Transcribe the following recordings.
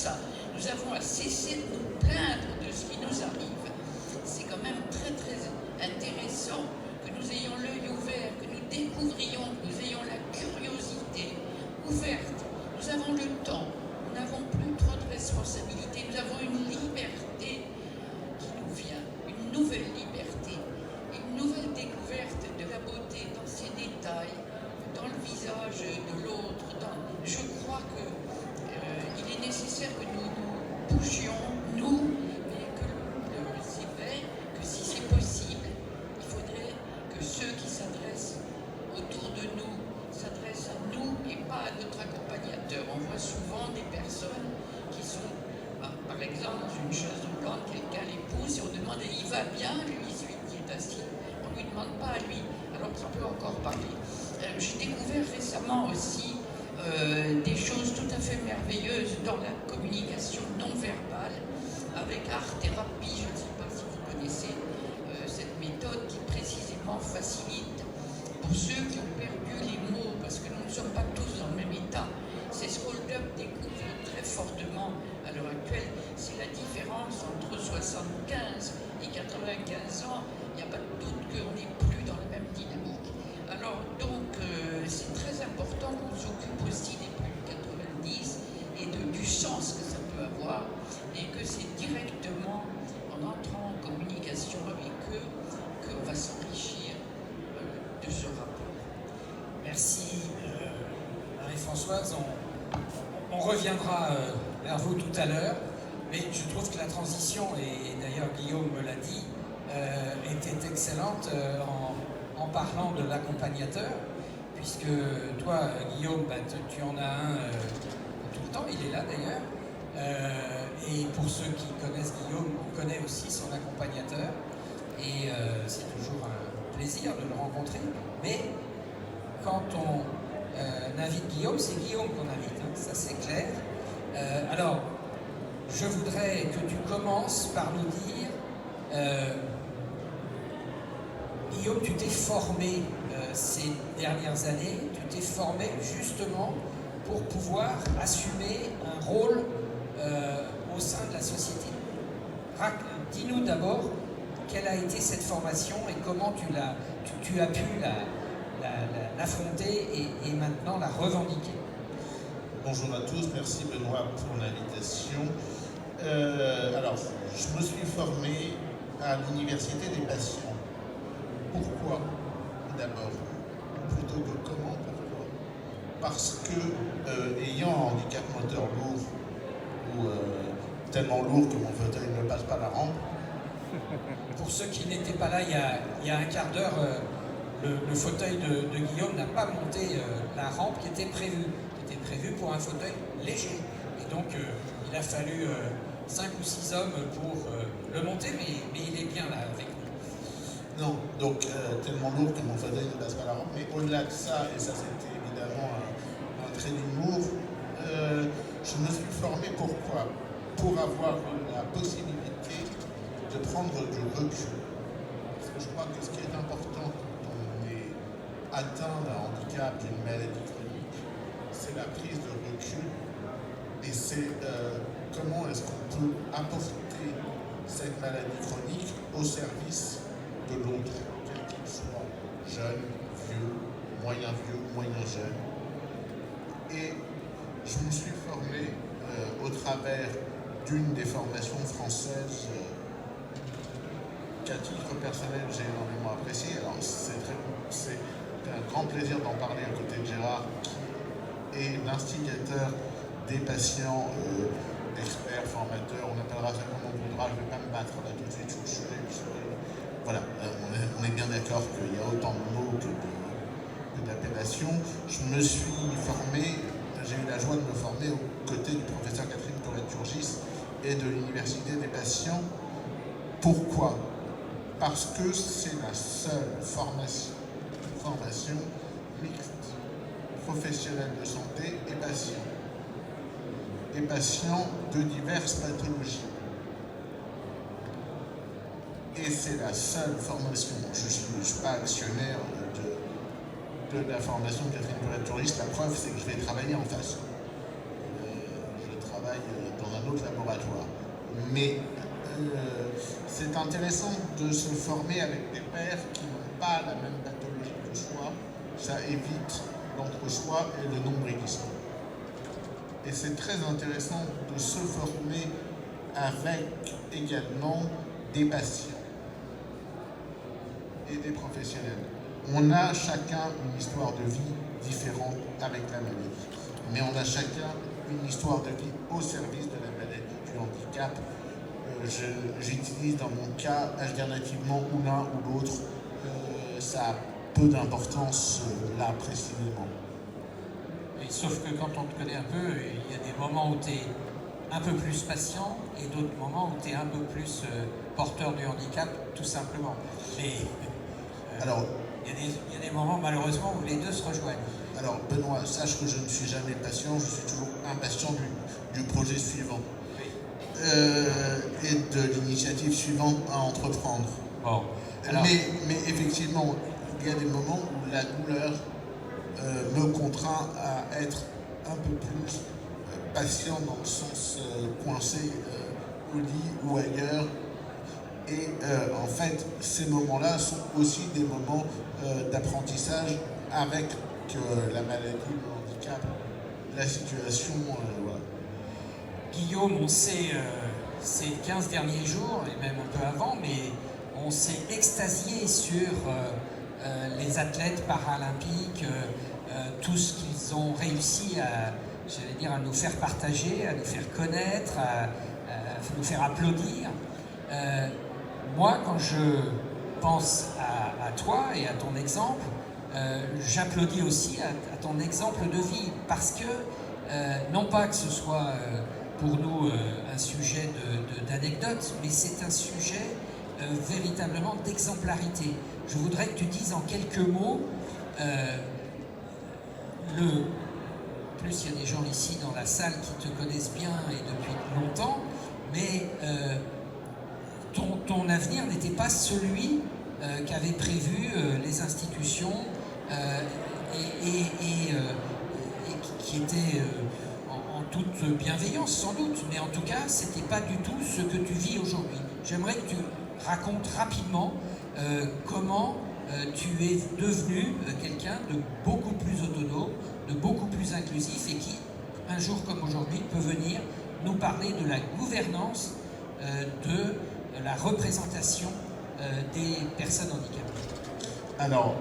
ça. Nous avons à cesser de nous plaindre de ce qui nous arrive. C'est quand même très très intéressant que nous ayons l'œil ouvert, que nous découvrions, que nous ayons la curiosité ouverte. Nous avons le temps, nous n'avons plus trop de responsabilités, nous avons une liberté qui nous vient, une nouvelle liberté, une nouvelle découverte de la beauté dans ses détails, dans le visage de l'autre. Je crois qu'il est nécessaire que nous nous bougions, nous, mais que c'est vrai que si c'est possible, il faudrait que ceux qui s'adressent autour de nous s'adressent à nous et pas à notre accompagnateur. On voit souvent des personnes qui sont, par exemple, dans une chaise roulante, quelqu'un les pousse et on demande et il va bien, lui, celui qui est assis. On ne lui demande pas à lui, alors que ça peut encore parler. J'ai découvert récemment aussi des choses tout à fait merveilleuses dans la communication non verbale avec art thérapie. Je ne sais pas si vous connaissez cette méthode qui précisément facilite pour ceux qui ont perdu les mots, parce que nous ne sommes pas tous dans le même état. C'est ce qu'Hold Up découvre très fortement à l'heure actuelle, c'est la différence entre 75 et 95 ans. Il n'y a pas de doute qu'on n'est plus dans la même dynamique. Alors donc c'est très important qu'on s'occupe aussi des plus de 90 et du sens que ça peut avoir, et que c'est directement en entrant en communication avec eux qu'on va s'enrichir de ce rapport. Merci Marie-Françoise. On reviendra vers vous tout à l'heure, mais je trouve que la transition, et d'ailleurs Guillaume me l'a dit, était excellente en parlant de l'accompagnateur, puisque toi, Guillaume, tu en as un tout le temps, il est là d'ailleurs, et pour ceux qui connaissent Guillaume, on connaît aussi son accompagnateur, et c'est toujours un plaisir de le rencontrer, mais quand on invite Guillaume, c'est Guillaume qu'on invite, hein, ça c'est clair. Alors, je voudrais que tu commences par nous dire, Guillaume, tu t'es formé ces dernières années, tu t'es formé justement pour pouvoir assumer un rôle au sein de la société. Dis-nous d'abord quelle a été cette formation et comment tu as pu l'affronter et maintenant la revendiquer. Bonjour à tous, merci Benoît pour l'invitation. Alors, je me suis formé à l'Université des patients. Pourquoi d'abord? Plutôt que comment, pourquoi? Parce que, ayant un handicap moteur lourd, ou tellement lourd que mon fauteuil ne passe pas la rampe. Pour ceux qui n'étaient pas là il y a un quart d'heure, le fauteuil de Guillaume n'a pas monté la rampe qui était prévue. Qui était prévue pour un fauteuil léger. Et donc, il a fallu 5 ou 6 hommes pour le monter, mais il est bien là avec nous. Non, donc tellement lourd que mon fauteuil ne passe pas la rampe. Mais au-delà de ça, et ça c'était évidemment un trait d'humour, je me suis formé pourquoi? Pour avoir la possibilité de prendre du recul. Parce que je crois que ce qui est important quand on est atteint d'un handicap, d'une maladie chronique, c'est la prise de recul et c'est comment est-ce qu'on peut apporter cette maladie chronique au service de l'autre, quel qu'il soit, jeune, vieux, moyen jeune. Et je me suis formé au travers d'une des formations françaises qu'à titre personnel j'ai énormément apprécié. Alors c'est un grand plaisir d'en parler à côté de Gérard, qui est l'instigateur des patients, experts, formateurs, on appellera ça comme on voudra, je ne vais pas me battre là tout de suite, voilà, on est bien d'accord qu'il y a autant de mots que d'appellations. Je me suis formé, j'ai eu la joie de me former aux côtés du professeur Catherine Tourette-Turgis et de l'Université des patients. Pourquoi? Parce que c'est la seule formation mixte, professionnelle de santé et patients. Et patients de diverses pathologies. Et c'est la seule formation, je ne suis pas actionnaire de la formation de Catherine Tourette-Turgis, la preuve c'est que je vais travailler en face. Je travaille dans un Mais c'est intéressant de se former avec des pairs qui n'ont pas la même pathologie que soi. Ça évite l'entre-soi et le nombrilisme. Et c'est très intéressant de se former avec également des patients et des professionnels. On a chacun une histoire de vie différente avec la maladie, mais on a chacun une histoire de vie au service de la maladie, du handicap. J'utilise dans mon cas alternativement ou l'un ou l'autre. Ça a peu d'importance là précisément. Et sauf que quand on te connaît un peu, il y a des moments où tu es un peu plus patient et d'autres moments où tu es un peu plus porteur du handicap, tout simplement. Mais alors, il y a des moments malheureusement où les deux se rejoignent. Alors Benoît, sache que je ne suis jamais patient, je suis toujours impatient du projet suivant et de l'initiative suivante à entreprendre. Bon, alors... mais effectivement, il y a des moments où la douleur me contraint à être un peu plus patient dans le sens coincé au lit ou ailleurs. Et en fait, ces moments-là sont aussi des moments d'apprentissage avec la maladie, le handicap, la situation. Voilà. Guillaume, on sait, ces 15 derniers jours, et même un peu avant, mais on s'est extasié sur les athlètes paralympiques, tout ce qu'ils ont réussi à nous faire partager, à nous faire connaître, à nous faire applaudir. Moi, quand je pense à toi et à ton exemple, j'applaudis aussi à ton exemple de vie, parce que, non pas que ce soit pour nous un sujet d'anecdote, mais c'est un sujet véritablement d'exemplarité. Je voudrais que tu dises en quelques mots, plus il y a des gens ici dans la salle qui te connaissent bien et depuis longtemps, mais ton avenir n'était pas celui qu'avaient prévu les institutions et qui était en toute bienveillance sans doute, mais en tout cas c'était pas du tout ce que tu vis aujourd'hui. J'aimerais que tu racontes rapidement comment tu es devenu quelqu'un de beaucoup plus autonome, de beaucoup plus inclusif et qui, un jour comme aujourd'hui, peut venir nous parler de la gouvernance de la représentation des personnes handicapées. Alors,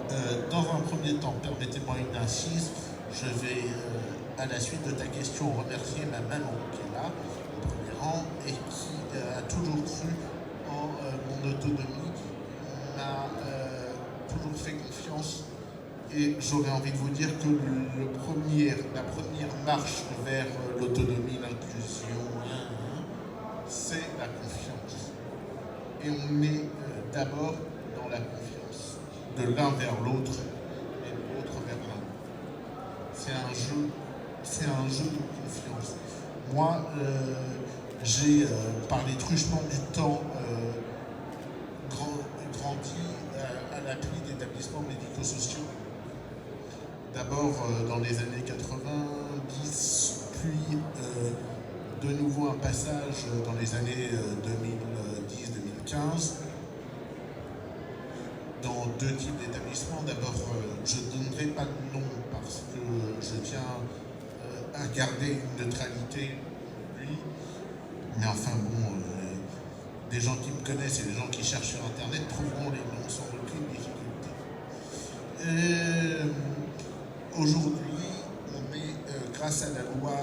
dans un premier temps, permettez-moi une incise. Je vais, à la suite de ta question, remercier ma maman qui est là, au premier rang, et qui a toujours cru en mon autonomie, m'a toujours fait confiance. Et j'aurais envie de vous dire que la première marche vers l'autonomie, l'inclusion, c'est la confiance. Et on est d'abord dans la confiance, de l'un vers l'autre et de l'autre vers l'un. C'est un jeu de confiance. Moi, j'ai, par les truchements du temps, grandi à l'appui d'établissements médico-sociaux. D'abord dans les années 90, puis de nouveau un passage dans les années 2010-2015 dans deux types d'établissements. D'abord, je ne donnerai pas de nom parce que je tiens à garder une neutralité, lui. Mais enfin bon, des gens qui me connaissent et des gens qui cherchent sur Internet trouveront les noms sans aucune difficulté. Aujourd'hui, on est, grâce à la loi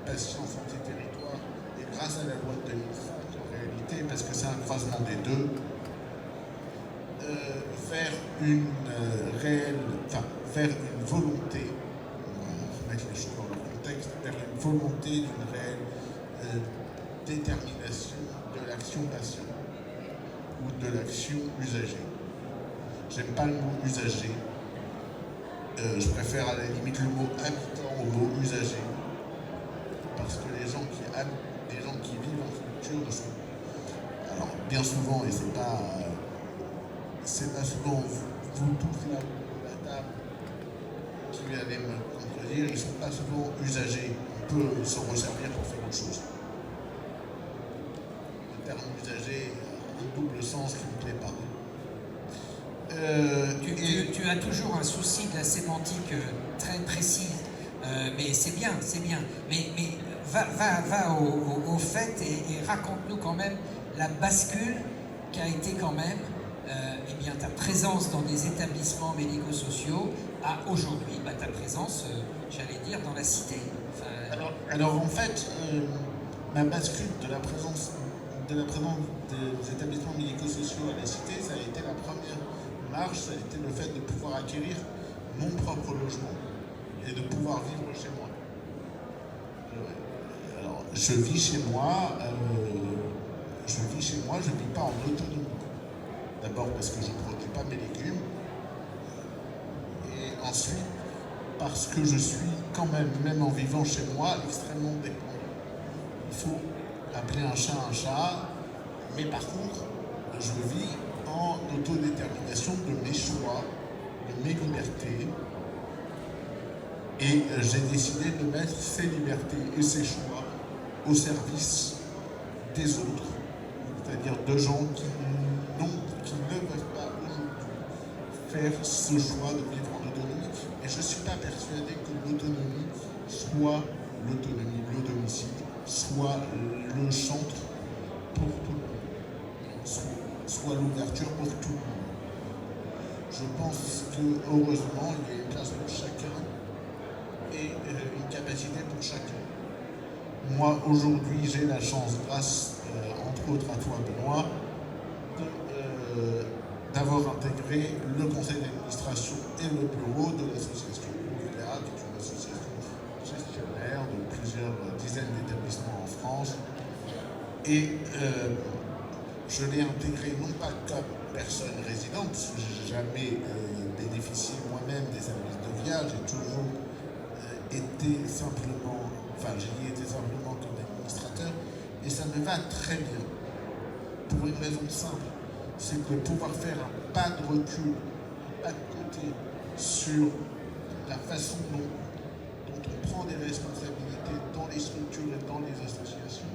Patients, Santé, Territoire, et grâce à la loi de 2005, en réalité, parce que c'est un croisement des deux, vers une volonté, on va remettre les choses dans leur contexte, vers une volonté d'une réelle détermination de l'action patient ou de l'action usagée. J'aime pas le mot usager. Je préfère à la limite le mot habitant au mot usager. Parce que les gens qui vivent en structure ne sont. Alors, bien souvent, et c'est pas souvent vous tous là à la table qui allez me contredire, ils ne sont pas souvent usagers. On peut s'en resservir pour faire autre chose. terme usagé un double sens qui ne me plaît pas. Tu as toujours un souci de la sémantique très précise, mais c'est bien, c'est bien. Mais va au fait et raconte-nous quand même la bascule qu'a été quand même eh bien, ta présence dans des établissements médico-sociaux à aujourd'hui, ta présence, j'allais dire, dans la cité. Enfin... Alors en fait, ma bascule de la présence des établissements médico-sociaux à la cité, ça a été la première marche, ça a été le fait de pouvoir acquérir mon propre logement et de pouvoir vivre chez moi. Alors, je vis chez moi, je ne vis pas en autonomie. D'abord parce que je ne produis pas mes légumes, et ensuite parce que je suis quand même en vivant chez moi, extrêmement dépendant. Il faut appeler un chat, mais par contre, je vis en autodétermination de mes choix, de mes libertés, et j'ai décidé de mettre ces libertés et ces choix au service des autres, c'est-à-dire de gens qui ne peuvent pas aujourd'hui faire ce choix de vivre en autonomie. Et je ne suis pas persuadé que l'autonomie soit l'autonomie, le domicile, soit le centre pour tout le monde, soit l'ouverture pour tout le monde. Je pense que heureusement, il y a une place pour chacun et une capacité pour chacun. Moi, aujourd'hui, j'ai la chance, grâce entre autres à toi, Benoît, d'avoir intégré le conseil d'administration et le bureau de l'association Ouvila, qui est une association gestionnaire de plusieurs dizaines d'établissements en France. Et je l'ai intégré non pas comme personne résidente, parce que je n'ai jamais bénéficié moi-même des services de VIA, j'ai toujours été simplement, j'y ai été simplement comme administrateur, et ça me va très bien, pour une raison simple, c'est de pouvoir faire un pas de recul, un pas de côté sur la façon dont on prend des responsabilités dans les structures et dans les associations.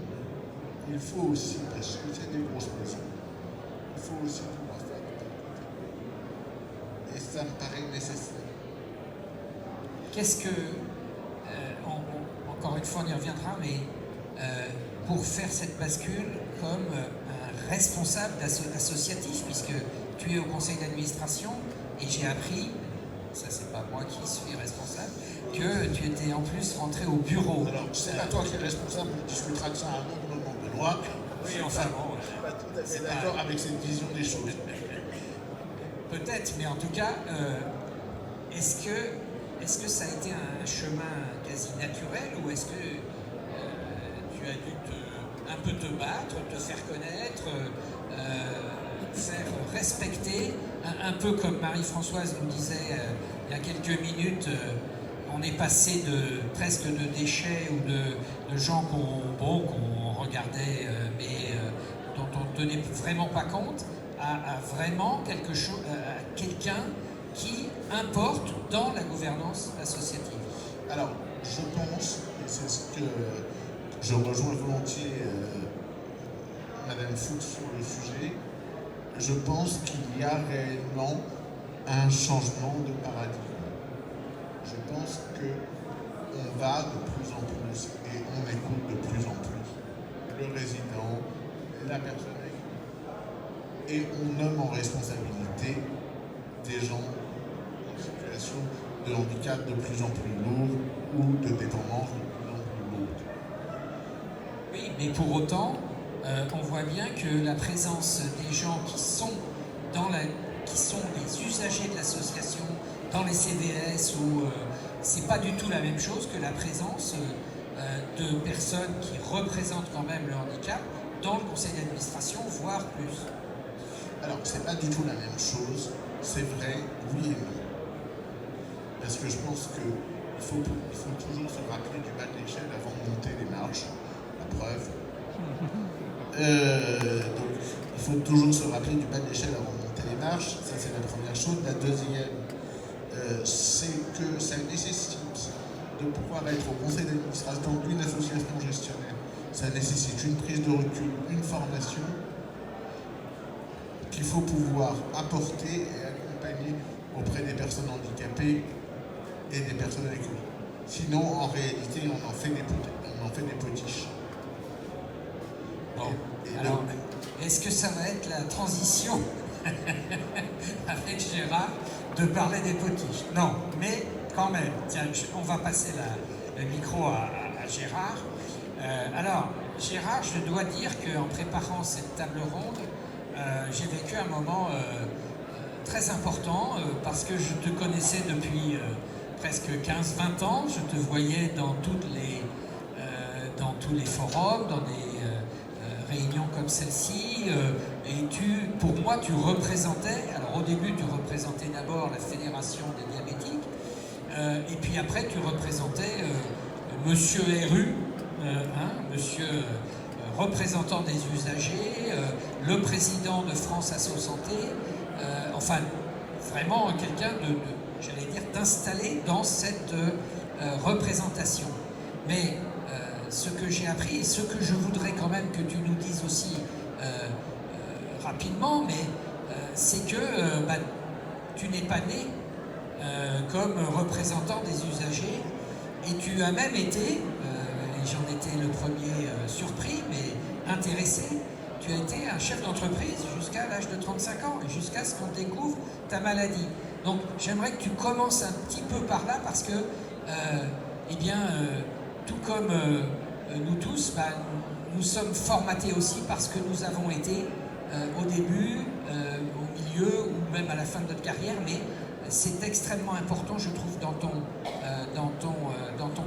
Il faut aussi, parce que c'est des grosses maisons, il faut aussi pouvoir faire un pas de côté. Et ça me paraît nécessaire. Qu'est-ce que, encore une fois on y reviendra, mais pour faire cette bascule comme un responsable associatif, puisque tu es au conseil d'administration, et j'ai appris, ça c'est pas moi qui suis responsable, que tu étais en plus rentré au bureau. Alors, c'est pas toi qui es responsable, on discutera de ça à un autre moment, Benoît. Oui, enfin bon. Je suis pas tout à fait d'accord avec cette vision des choses. Peut-être, mais en tout cas, est-ce que ça a été un chemin quasi naturel, ou est-ce que tu as dû un peu te battre, te faire connaître, faire respecter, un peu comme Marie-Françoise nous disait il y a quelques minutes, on est passé presque de déchets ou de gens qu'on regardait mais dont on ne tenait vraiment pas compte, à vraiment quelque chose, à quelqu'un qui importe dans la gouvernance associative. Alors, je pense, et c'est ce que je rejoins volontiers Madame Fuchs sur le sujet, je pense qu'il y a réellement un changement de paradigme. Je pense qu'on va de plus en plus et on écoute de plus en plus le résident, la personne et on nomme en responsabilité des gens en situation de handicap de plus en plus lourd ou de dépendance de plus en plus lourde. Oui, mais pour autant, on voit bien que la présence des gens qui sont les usagers de l'association, dans les CVS, c'est pas du tout la même chose que la présence de personnes qui représentent quand même le handicap dans le conseil d'administration, voire plus. Alors, c'est pas du tout la même chose, c'est vrai, oui et non. Parce que je pense qu'il faut toujours se rappeler du bas de l'échelle avant de monter les marches, la preuve. Donc, il faut toujours se rappeler du bas de l'échelle avant de monter les marches, ça c'est la première chose. La deuxième, c'est que ça nécessite de pouvoir être au conseil d'administration d'une association gestionnaire. ça nécessite une prise de recul, une formation qu'il faut pouvoir apporter et accompagner auprès des personnes handicapées et des personnes avec lui. Sinon, en réalité, on en fait des potiches. Bon, alors, est-ce que ça va être la transition avec Gérard de parler des potiches? Non, mais quand même, tiens, on va passer le micro à Gérard. Alors, Gérard, je dois dire qu'en préparant cette table ronde, j'ai vécu un moment très important parce que je te connaissais depuis presque 15-20 ans. Je te voyais dans tous les forums, dans des réunions comme celle-ci. Et pour moi, tu représentais, alors au début, tu représentais d'abord la Fédération des diabétiques, et puis après, tu représentais Monsieur RU, Monsieur représentant des usagers, le président de France Asso Santé, enfin, vraiment quelqu'un j'allais dire, d'installer dans cette représentation. Mais ce que j'ai appris et ce que je voudrais quand même que tu nous dises aussi rapidement, mais c'est que tu n'es pas né comme représentant des usagers et tu as même été, et j'en étais le premier surpris, mais intéressé, tu as été un chef d'entreprise jusqu'à l'âge de 35 ans et jusqu'à ce qu'on découvre ta maladie. Donc j'aimerais que tu commences un petit peu par là parce que, tout comme nous tous, nous sommes formatés aussi parce que nous avons été au début, au milieu ou même à la fin de notre carrière, mais c'est extrêmement important, je trouve, dans ton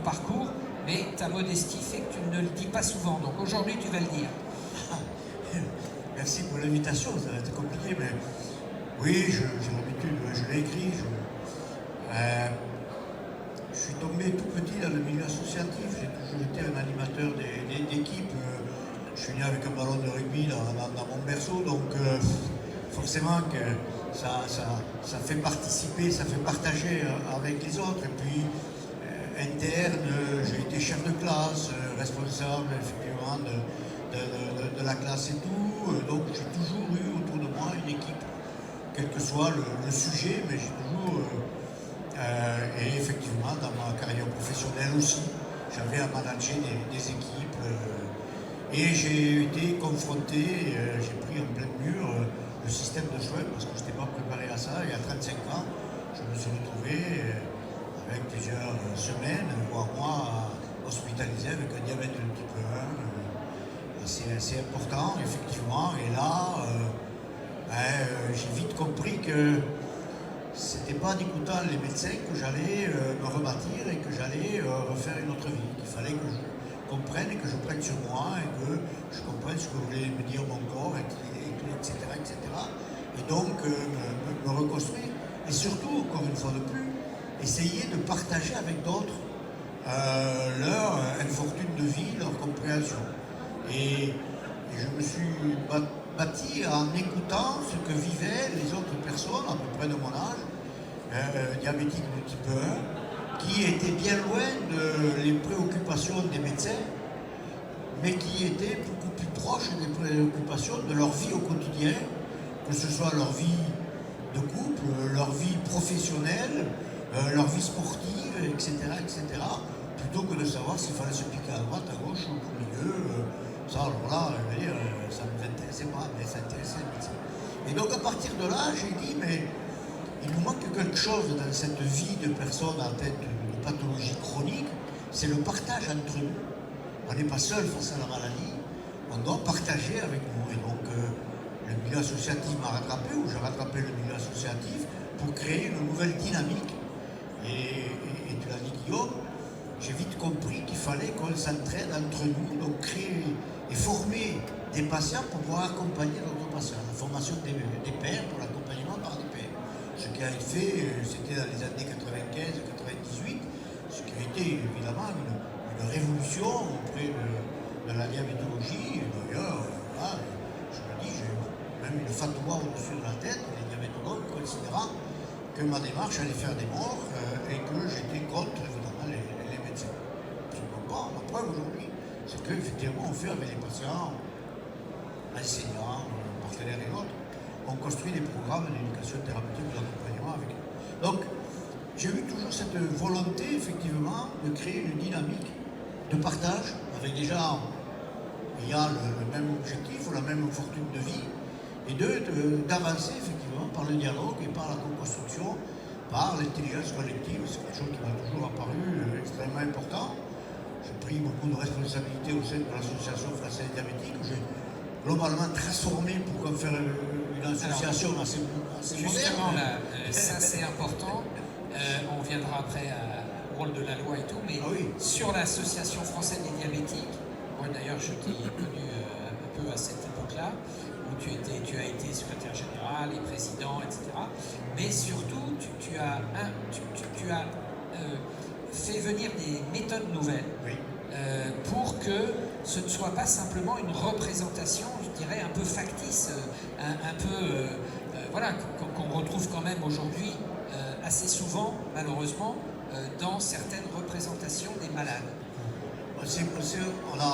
parcours, mais ta modestie fait que tu ne le dis pas souvent. Donc aujourd'hui, tu vas le dire. Merci pour l'invitation, ça va être compliqué, mais oui, j'ai l'habitude, je l'ai écrit. Je suis tombé tout petit dans le milieu associatif, j'ai toujours été un animateur d'équipe. Je suis né avec un ballon de rugby dans mon berceau, donc forcément que ça fait participer, ça fait partager avec les autres. Et puis, interne, j'ai été chef de classe, responsable effectivement de la classe et tout. Donc j'ai toujours eu autour de moi une équipe, quel que soit le sujet, mais j'ai toujours... et effectivement, dans ma carrière professionnelle aussi, j'avais à manager des équipes. Et j'ai été confronté, j'ai pris en plein mur le système de soins parce que je n'étais pas préparé à ça. Et à 35 ans, je me suis retrouvé avec plusieurs semaines, voire mois, hospitalisé avec un diabète de type 1. C'est important, effectivement. Et là, j'ai vite compris que c'était pas en écoutant les médecins que j'allais me rebâtir et que j'allais refaire une autre vie. Il fallait que je comprenne et que je prenne sur moi et que je comprenne ce que voulait me dire mon corps, etc. etc. Et donc me reconstruire. Et surtout, encore une fois de plus, essayer de partager avec d'autres leur infortune de vie, leur compréhension. Et je me suis bâti en écoutant ce que vivaient les autres personnes, à peu près de mon âge, diabétiques de type 1, qui étaient bien loin des préoccupations des médecins, mais qui étaient beaucoup plus proches des préoccupations de leur vie au quotidien, que ce soit leur vie de couple, leur vie professionnelle, leur vie sportive, etc., plutôt que de savoir s'il fallait se piquer à droite, à gauche, ou au milieu. Ça, alors là, je veux dire, ça ne nous intéressait pas, mais ça intéressait le médecin. Et donc, à partir de là, j'ai dit, mais il nous manque quelque chose dans cette vie de personnes atteintes de pathologie chronique, c'est le partage entre nous. On n'est pas seul face à la maladie, on doit partager avec nous. Et donc, le milieu associatif m'a rattrapé, ou j'ai rattrapé le milieu associatif, pour créer une nouvelle dynamique. Et tu l'as dit, Guillaume, j'ai vite compris qu'il fallait qu'on s'entraide entre nous, donc créer et former des patients pour pouvoir accompagner d'autres patients. La formation des pairs pour l'accompagnement par des pairs. Ce qui a été fait, c'était dans les années 95-98, ce qui a été évidemment une révolution auprès de la diabétologie. Et d'ailleurs, là, je me dis, j'ai même une fatwa au-dessus de la tête, les diabétologues considérant que ma démarche allait faire des morts et que j'étais contre évidemment les médecins. Absolument pas, la preuve aujourd'hui, c'est qu'effectivement, on fait avec les patients, enseignants, partenaires et autres, on construit des programmes d'éducation thérapeutique et d'accompagnement avec eux. Donc, j'ai eu toujours cette volonté, effectivement, de créer une dynamique de partage avec des gens ayant le même objectif ou la même fortune de vie, et d'avancer, effectivement, par le dialogue et par la co-construction, par l'intelligence collective. C'est quelque chose qui m'a toujours apparu extrêmement important. J'ai pris beaucoup de responsabilités au sein de l'association française diabétique, que j'ai globalement transformé pour en faire une association assez Justement, moderne. là, ça c'est important. On viendra après au rôle de la loi et tout, mais sur l'association française des diabétiques, moi d'ailleurs je t'ai connu un peu à cette époque-là, où tu as été secrétaire général et président, etc. Mais surtout, tu as fait venir des méthodes nouvelles pour que ce ne soit pas simplement une représentation, je dirais, un peu factice, un peu, voilà, qu'on retrouve quand même aujourd'hui assez souvent, malheureusement, dans certaines représentations des malades. On a